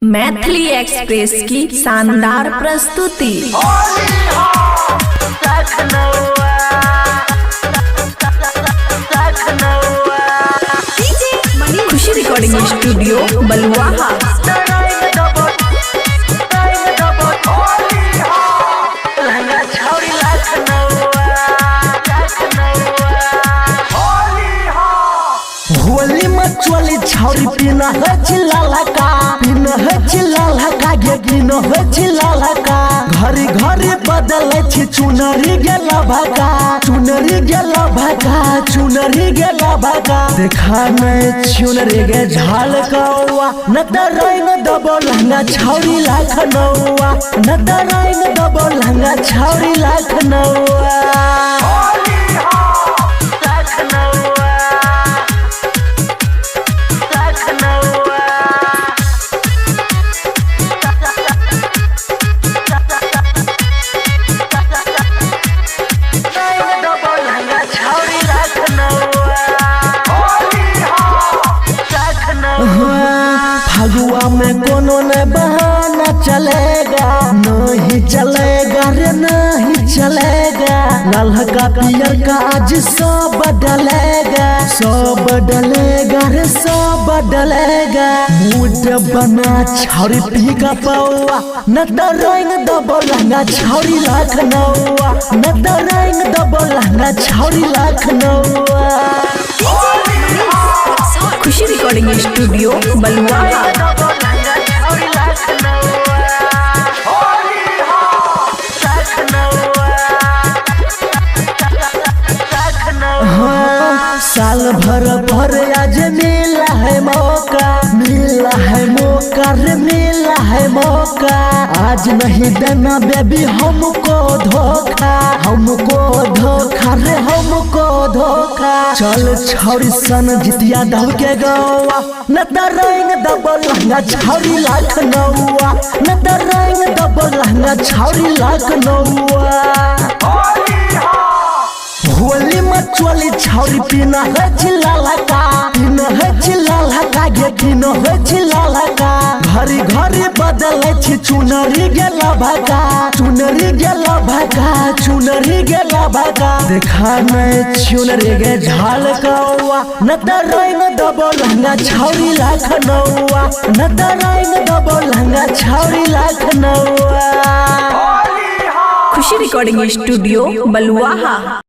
Maithili express की शानदार प्रस्तुति। खुशी रिकॉर्डिंग स्टूडियो बलुआहा। होली में चोली छौरी पीना है चिल्ला का, पीना है चिल्ला का, गे पीना है चिल्ला का। घरी घरी बदले छी चुनरी गेला भागा, चुनरी गेला भागा, चुनरी गेला भागा। देखा नहीं चुनरी गे झाल कौआ, न दराई न दबो लहंगा छौरी लखनऊआ, न दराई न दबो लहंगा छौरी लखनऊआ। फगुआ में कोनो न बहाना चलेगा, नहीं चलेगा रे नहीं चलेगा। ललका पियर का आज सब डलेगा, सब डलेगा रे सब डलेगा। मूड बना छौरी पी का पौआ, न दराई दबो लहंगा छौरी लखनऊआ, न दराई दबो लहंगा छौरी लखनऊआ। खुशी रिकॉर्डिंग स्टूडियो बलुआहा। साल भर भर आज मिला है मौका, मिला है मौका रे मिला है मौका। आज नहीं देना बेबी हमको धोखा, हमको धोखा रे हमको धोखा। चल छौरी सन जितिया दब के गवा, न दराई दबो लहंगा छौरी लखनऊआ, न दराई दबो लहंगा छौरी लखनऊआ। होली में चोली छौरी पीना है चिल्ला का, पीना है चिल्ला का, गे पीना है चिल्ला का। घरी घरी बदले छी चुनरी गेला भागा, चुनरी गेला भागा, चुनरी गेला भागा। देखा नहीं चुनरी गे झाल कौआ, न दराई न दबो लहंगा छौरी लखनऊआ, न दराई न दबो लहंगा छौरी लखनऊआ। खुशी रिकॉर्डिंग स्टूडियो बलुआहा।